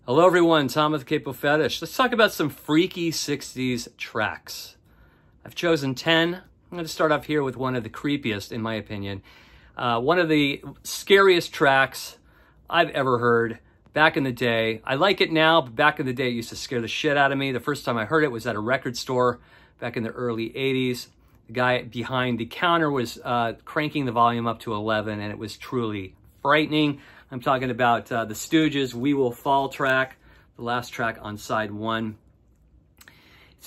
Hello everyone, Tom with Capo Fetish. Let's talk about some freaky 60s tracks. I've chosen 10. I'm going to start off here with one of the creepiest, in my opinion. One of the scariest tracks I've ever heard back in the day. I like it now, but back in the day it used to scare the shit out of me. The first time I heard it was at a record store back in the early 80s. The guy behind the counter was cranking the volume up to 11, and it was truly frightening. I'm talking about the Stooges' We Will Fall track, the last track on side 1.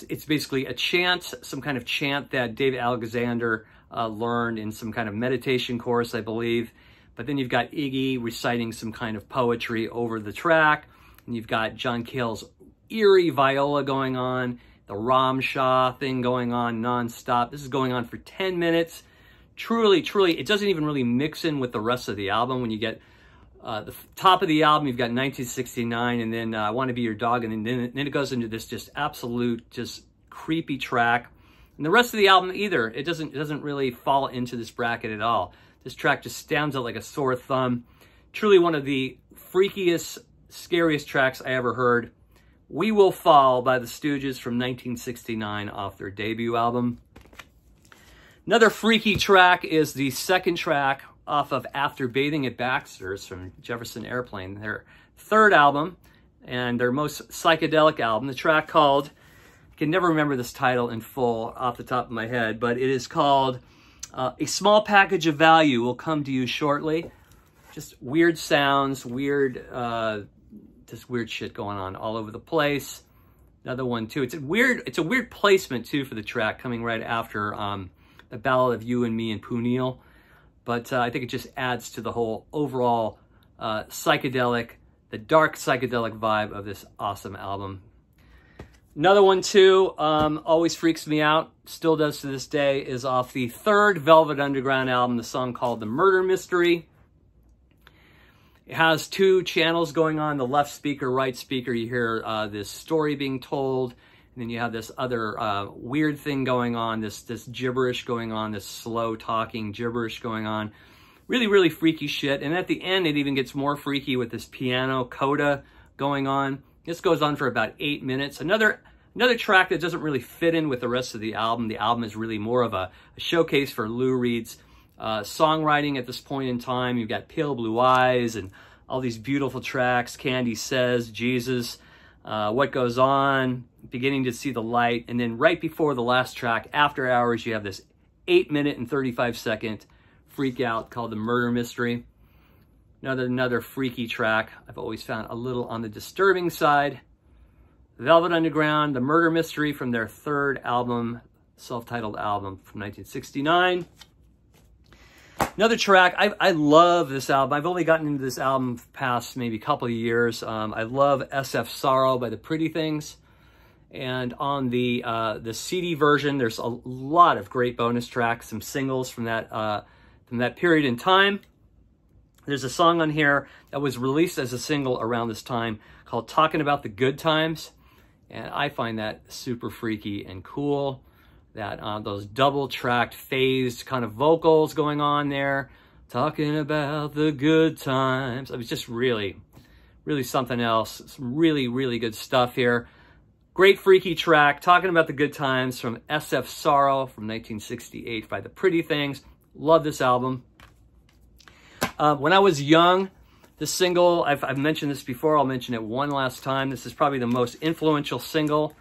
It's basically a chant, some kind of chant that David Alexander learned in some kind of meditation course, I believe. But then you've got Iggy reciting some kind of poetry over the track. And you've got John Cale's eerie viola going on, the Ram Shah thing going on nonstop. This is going on for 10 minutes. Truly, it doesn't even really mix in with the rest of the album. When you get the top of the album, you've got 1969, and then I Want to Be Your Dog, and then it goes into this just absolute, just creepy track. And the rest of the album either, it doesn't really fall into this bracket at all. This track just stands out like a sore thumb. Truly one of the freakiest, scariest tracks I ever heard. We Will Fall by the Stooges from 1969 off their debut album. Another freaky track is the second track off of After Bathing at Baxter's from Jefferson Airplane, their third album and their most psychedelic album. The track called, I can never remember this title in full off the top of my head, but it is called A Small Package of Value Will Come to You Shortly. Just weird sounds, just weird shit going on all over the place. Another one too. It's a weird placement too for the track, coming right after The Ballad of You and Me and Pooneal. But I think it just adds to the whole overall the dark psychedelic vibe of this awesome album. Another one too, always freaks me out, still does to this day, is off the third Velvet Underground album, the song called The Murder Mystery. It has two channels going on, the left speaker, right speaker. You hear this story being told, and then you have this other weird thing going on, this gibberish going on, this slow talking gibberish going on. Really freaky shit. And at the end, it even gets more freaky with this piano coda going on. This goes on for about 8 minutes. Another track that doesn't really fit in with the rest of the album. The album is really more of a showcase for Lou Reed's songwriting at this point in time. You've got Pale Blue Eyes and all these beautiful tracks. Candy Says, Jesus, What Goes On, Beginning to See the Light. And then right before the last track, After Hours, you have this 8-minute and 35-second freak out called The Murder Mystery. Another freaky track I've always found a little on the disturbing side. Velvet Underground, The Murder Mystery from their third album, self-titled album from 1969. Another track, I love this album. I've only gotten into this album past maybe a couple of years. I love SF Sorrow by the Pretty Things. And on the CD version, there's a lot of great bonus tracks, some singles from that period in time. There's a song on here that was released as a single around this time called Talking About the Good Times. And I find that super freaky and cool. That those double-tracked, phased kind of vocals going on there. Talking about the good times. It was just really something else. Some really good stuff here. Great freaky track, Talking About the Good Times from SF Sorrow from 1968 by the Pretty Things. Love this album. When I was young, this single, I've mentioned this before, I'll mention it one last time. This is probably the most influential single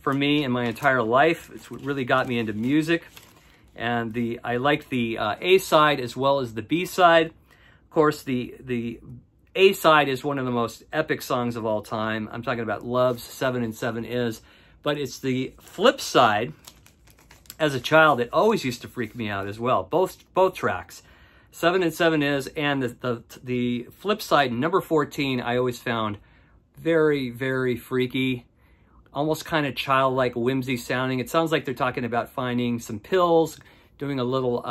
for me in my entire life. It's what really got me into music. And I like the A side as well as the B side. Of course, the A side is one of the most epic songs of all time. I'm talking about Love's 7 and 7 Is. But it's the flip side. As a child, it always used to freak me out as well. Both tracks. 7 and 7 Is, and the flip side, number 14, I always found very freaky. Almost kind of childlike, whimsy sounding. It sounds like they're talking about finding some pills, doing a little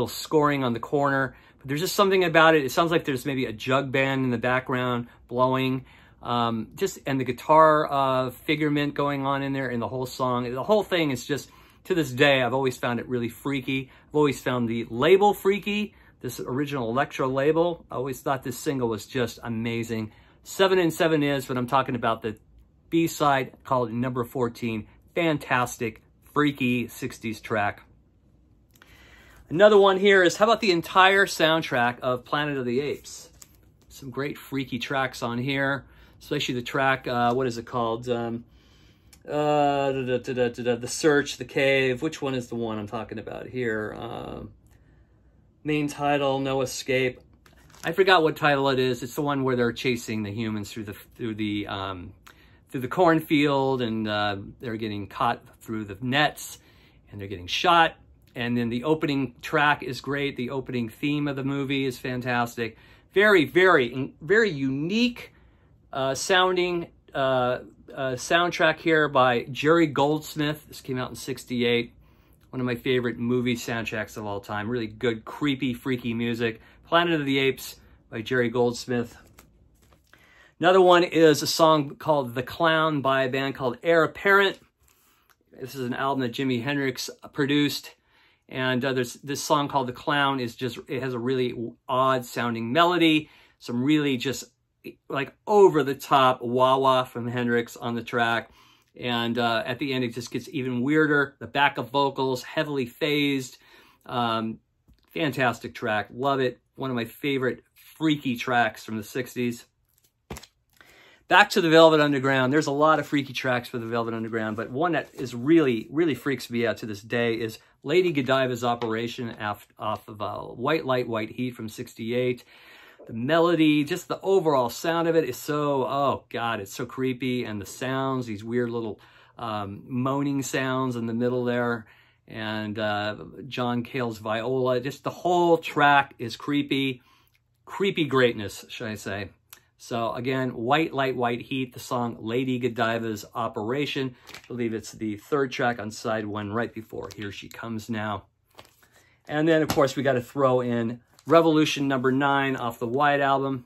scoring on the corner. But there's just something about it. It sounds like there's maybe a jug band in the background blowing. And the guitar figurement going on in there in the whole song. The whole thing is just, to this day, I've always found it really freaky. I've always found the label freaky, this original Electro label. I always thought this single was just amazing. 7 and 7 is, but I'm talking about the B-side called number 14. Fantastic, freaky 60s track. Another one here is, how about the entire soundtrack of Planet of the Apes? Some great freaky tracks on here, especially the track, what is it called? The Search, The Cave. Which one is the one I'm talking about here? Main title, No Escape. I forgot what title it is. It's the one where they're chasing the humans through the cornfield, and they're getting caught through the nets, and they're getting shot. And then the opening track is great. The opening theme of the movie is fantastic. Very, very, very unique sounding soundtrack here by Jerry Goldsmith. This came out in '68. One of my favorite movie soundtracks of all time. Really good, creepy, freaky music. Planet of the Apes by Jerry Goldsmith. Another one is a song called The Clown by a band called Heir Apparent. This is an album that Jimi Hendrix produced. And there's this song called The Clown. It has a really odd sounding melody. Some really just like over the top wah-wah from Hendrix on the track. And at the end, it just gets even weirder. The backup vocals, heavily phased. Fantastic track. Love it. One of my favorite freaky tracks from the 60s. Back to the Velvet Underground. There's a lot of freaky tracks for the Velvet Underground, but one that is really, really freaks me out to this day is Lady Godiva's Operation off of White Light, White Heat from '68. The melody, just the overall sound of it is so, oh God, it's so creepy. And the sounds, these weird little moaning sounds in the middle there. And John Cale's viola, just the whole track is creepy. Creepy greatness, should I say. So again, White Light, White Heat, the song Lady Godiva's Operation. I believe it's the third track on side 1 right before Here She Comes Now. And then, of course, we got to throw in Revolution number 9 off the White Album.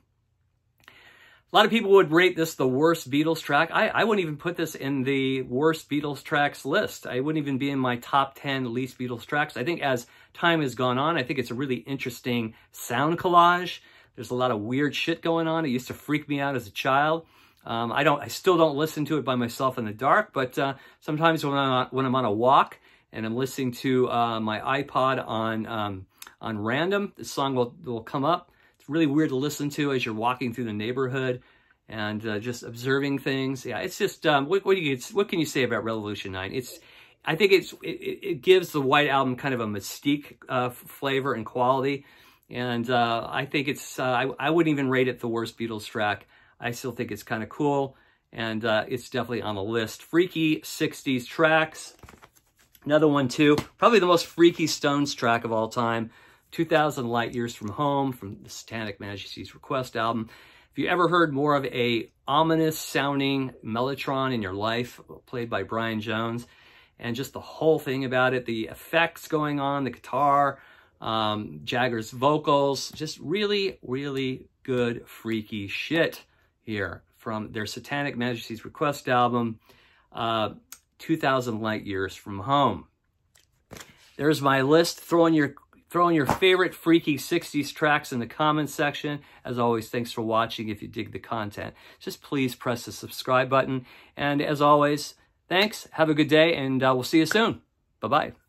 A lot of people would rate this the worst Beatles track. I wouldn't even put this in the worst Beatles tracks list. I wouldn't even be in my top 10 least Beatles tracks. I think as time has gone on, I think it's a really interesting sound collage. There's a lot of weird shit going on. It used to freak me out as a child. I still don't listen to it by myself in the dark, but sometimes when I'm on a walk and I'm listening to my iPod on random, this song will come up. It's really weird to listen to as you're walking through the neighborhood and just observing things. Yeah, it's just what can you say about Revolution 9? I think it gives the White Album kind of a mystique flavor and quality. And I think it's, I wouldn't even rate it the worst Beatles track. I still think it's kind of cool. And it's definitely on the list. Freaky 60s tracks. Another one too, probably the most freaky Stones track of all time. 2000 Light Years from Home from the Satanic Majesty's Request album. If you ever heard more of a ominous sounding mellotron in your life, played by Brian Jones, and just the whole thing about it, the effects going on, the guitar, Jagger's vocals, just really, really good freaky shit here from their Satanic Majesty's Request album, 2000 Light Years from Home. There's my list. Throw in your favorite freaky 60s tracks in the comments section. As always, thanks for watching. If you dig the content, just please press the subscribe button. And as always, thanks. Have a good day, and we'll see you soon. Bye-bye.